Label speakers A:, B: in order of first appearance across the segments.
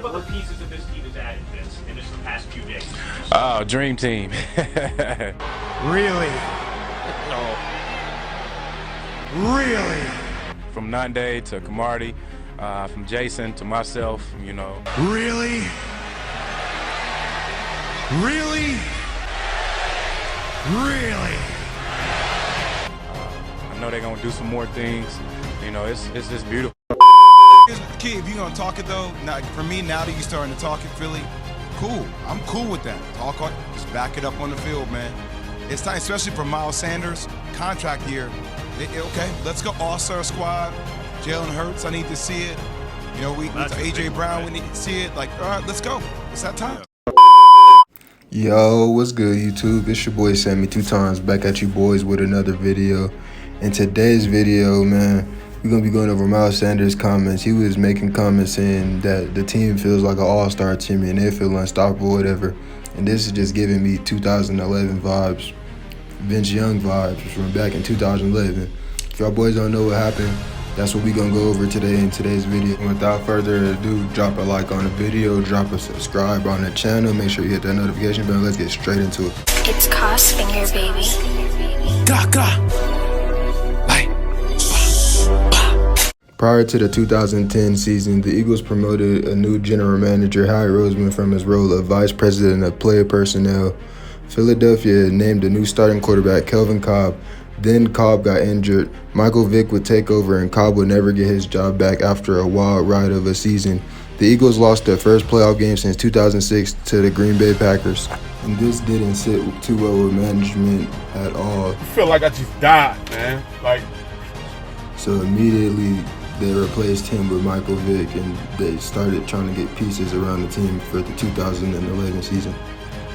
A: What other pieces of this team has added this in just the past few days?
B: Oh, dream team.
C: Really?
B: No.
C: Really?
B: From Nande to Kamardi, from Jason to myself, you know.
C: Really? Really? Really?
B: I know they're gonna do some more things. You know, it's just beautiful.
D: Kid, if you're gonna talk it though, for me now that you're starting to talk it, Philly, cool. I'm cool with that. Talk on, just back it up on the field, man. It's time, especially for Miles Sanders, contract year. Okay, let's go All-Star squad. Jalen Hurts, I need to see it. You know, we AJ Brown, we need to see it. Like, all right, let's go. It's that time.
E: Yo, what's good, YouTube? It's your boy Sammy 2 times back at you boys with another video. In today's video, man, we're gonna be going over Miles Sanders' comments. He was making comments saying that the team feels like an all-star team and they feel unstoppable, whatever. And this is just giving me 2011 vibes, Vince Young vibes from back in 2011. If y'all boys don't know what happened, that's what we're gonna go over today in today's video. And without further ado, drop a like on the video, drop a subscribe on the channel, make sure you hit that notification bell. Let's get straight into it.
F: It's Cos Finger, baby.
E: Prior to the 2010 season, the Eagles promoted a new general manager, Howie Roseman, from his role of vice president of player personnel. Philadelphia named a new starting quarterback, Kelvin Cobb. Then Cobb got injured. Michael Vick would take over and Cobb would never get his job back after a wild ride of a season. The Eagles lost their first playoff game since 2006 to the Green Bay Packers. And this didn't sit too well with management at all.
G: I feel like I just died, man.
E: So immediately they replaced him with Michael Vick and they started trying to get pieces around the team for the 2011 season.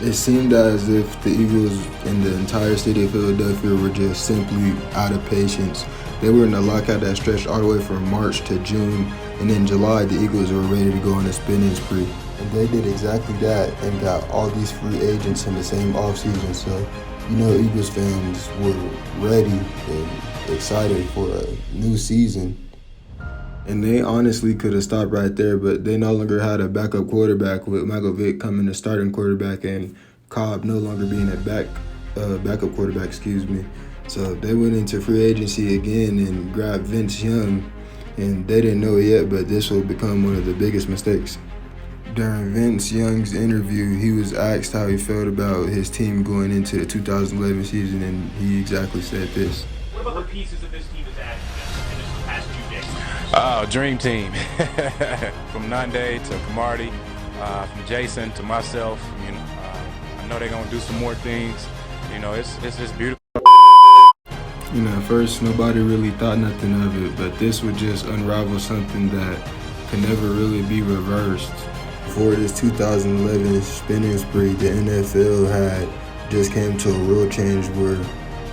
E: It seemed as if the Eagles and the entire city of Philadelphia were just simply out of patience. They were in a lockout that stretched all the way from March to June, and in July the Eagles were ready to go on a spending spree. And they did exactly that and got all these free agents in the same offseason. So, you know, Eagles fans were ready and excited for a new season. And they honestly could have stopped right there, but they no longer had a backup quarterback with Michael Vick coming as starting quarterback and Cobb no longer being a backup quarterback, So they went into free agency again and grabbed Vince Young, and they didn't know it yet, but this will become one of the biggest mistakes. During Vince Young's interview, he was asked how he felt about his team going into the 2011 season, and he exactly said this.
A: What other pieces of this team has added this in just the past few days?
B: Oh, dream team. From Nande to Kamardi, from Jason to myself, you know, I know they're gonna do some more things. You know, it's just beautiful.
E: You know, at first nobody really thought nothing of it, but this would just unravel something that could never really be reversed. Before this 2011 spending spree, the NFL had just came to a real change where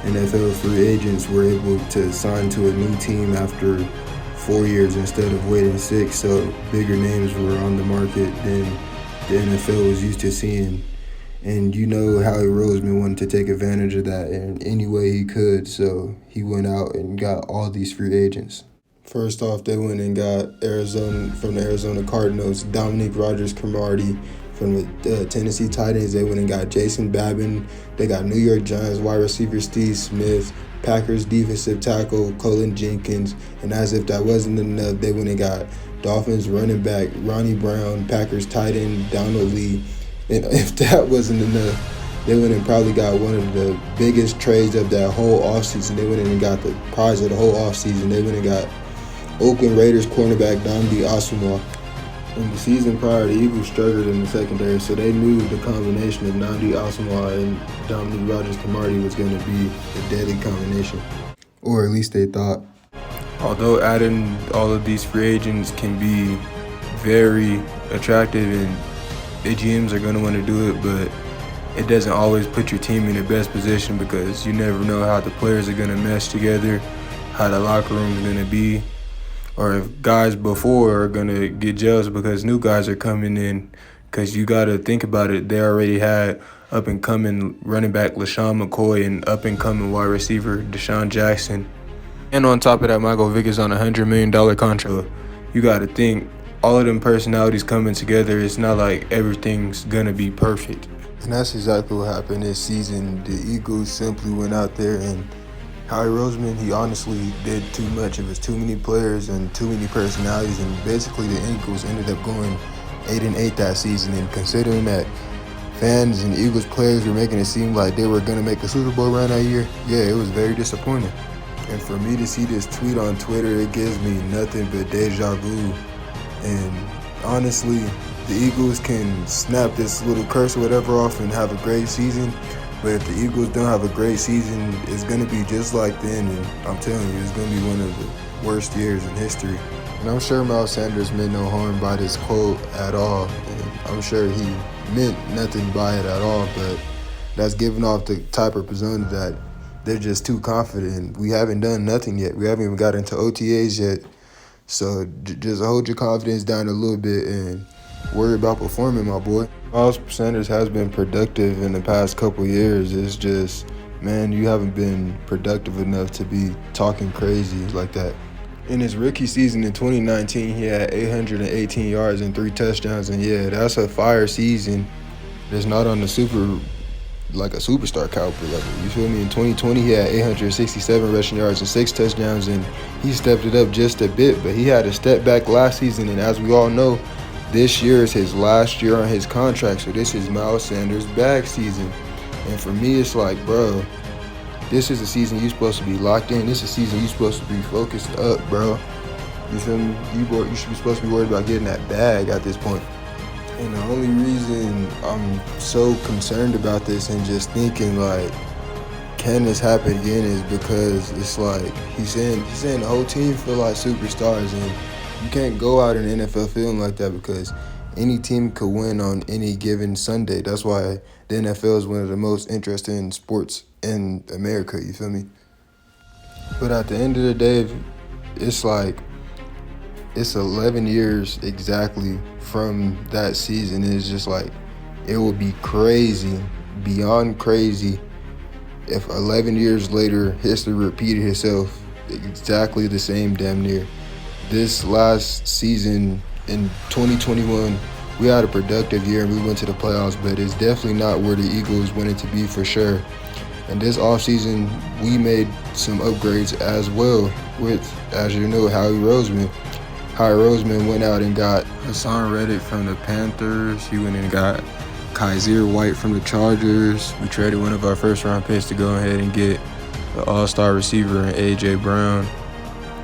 E: NFL free agents were able to sign to a new team after 4 years instead of waiting 6, so bigger names were on the market than the NFL was used to seeing. And you know Howie Roseman wanted to take advantage of that in any way he could, so he went out and got all these free agents. First off, they went and got from the Arizona Cardinals, Dominique Rodgers-Cromartie. From the Tennessee Titans, they went and got Jason Babin. They got New York Giants wide receiver Steve Smith, Packers defensive tackle Colin Jenkins, and as if that wasn't enough, they went and got Dolphins running back Ronnie Brown, Packers tight end Donald Lee. And if that wasn't enough, they went and probably got one of the biggest trades of that whole offseason. They went in and got the prize of the whole offseason. They went and got Oakland Raiders cornerback Nnamdi Asomugha. In the season prior, the Eagles struggled in the secondary, so they knew the combination of Nnamdi Asomugha and Dominique Rodgers-Cromartie was going to be a deadly combination. Or at least they thought. Although adding all of these free agents can be very attractive and the GMs are going to want to do it, but it doesn't always put your team in the best position because you never know how the players are going to mesh together, how the locker room is going to be, or if guys before are going to get jealous because new guys are coming in. Because you got to think about it, they already had up-and-coming running back LaShawn McCoy and up-and-coming wide receiver Deshaun Jackson. And on top of that, Michael Vick is on a $100 million contract. You got to think all of them personalities coming together, it's not like everything's gonna be perfect. And that's exactly what happened this season. The Eagles simply went out there, and Howie Roseman, he honestly did too much. It was too many players and too many personalities, and basically the Eagles ended up going 8-8 that season. And considering that fans and Eagles players were making it seem like they were gonna make a Super Bowl run that year, yeah, it was very disappointing. And for me to see this tweet on Twitter, it gives me nothing but deja vu. And honestly, the Eagles can snap this little curse or whatever off and have a great season. But if the Eagles don't have a great season, it's going to be just like then. And I'm telling you, it's going to be one of the worst years in history. And I'm sure Miles Sanders meant no harm by this quote at all. And I'm sure he meant nothing by it at all. But that's giving off the type of persona that they're just too confident. We haven't done nothing yet. We haven't even got into OTAs yet. So just hold your confidence down a little bit and worry about performing, my boy. Miles Sanders has been productive in the past couple years. It's just, man, you haven't been productive enough to be talking crazy like that. In his rookie season in 2019, he had 818 yards and 3 touchdowns. And yeah, that's a fire season. It's not on the like a superstar caliber level. You feel me? In 2020, he had 867 rushing yards and 6 touchdowns, and he stepped it up just a bit. But he had a step back last season, and as we all know, this year is his last year on his contract, so this is Miles Sanders' back season. And for me, it's like, bro, this is a season you're supposed to be locked in. This is a season you're supposed to be focused up, bro. You feel me? You should be supposed to be worried about getting that bag at this point. And the only reason I'm so concerned about this and just thinking, like, can this happen again, is because it's like he's saying the whole team feel like superstars, and you can't go out in the NFL feeling like that because any team could win on any given Sunday. That's why the NFL is one of the most interesting sports in America, you feel me? But at the end of the day, it's like, it's 11 years exactly from that season. It's just like, it would be crazy, beyond crazy, if 11 years later, history repeated itself exactly the same damn near. This last season in 2021, we had a productive year and we went to the playoffs, but it's definitely not where the Eagles wanted to be for sure. And this offseason, we made some upgrades as well with, as you know, Howie Roseman. Howie Roseman went out and got Hassan Reddick from the Panthers. He went and got Kaiser White from the Chargers. We traded one of our first-round picks to go ahead and get the all-star receiver in A.J. Brown.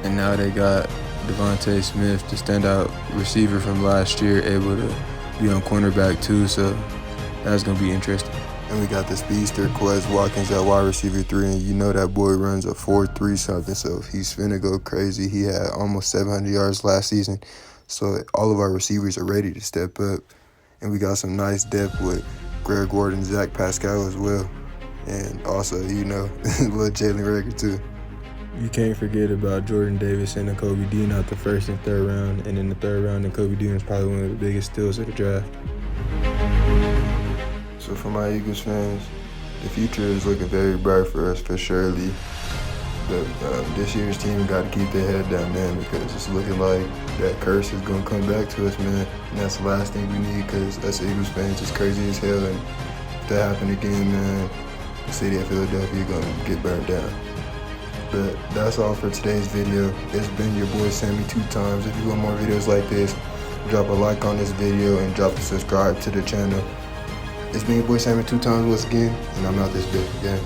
E: And now they got Devontae Smith, the standout receiver from last year, able to be on cornerback too. So that's going to be interesting. And we got the speedster Quez Watkins at wide receiver 3, and you know that boy runs a 4.3 something, so he's finna go crazy. He had almost 700 yards last season, so all of our receivers are ready to step up. And we got some nice depth with Greg Gordon, Zach Pascal as well, and also, you know, little Jalen Reagor too. You can't forget about Jordan Davis and Kobe Dean out the first and third round, and in the third round, and Kobe Dean is probably one of the biggest steals of the draft. So for my Eagles fans, the future is looking very bright for us, for surely. But this year's team got to keep their head down, man, because it's looking like that curse is going to come back to us, man. And that's the last thing we need, because us Eagles fans is crazy as hell. And if that happened again, man, the city of Philadelphia is going to get burned down. But that's all for today's video. It's been your boy Sammy 2 times. If you want more videos like this, drop a like on this video and drop a subscribe to the channel. It's been your boy Sammy 2 times once again, and I'm out this bit again.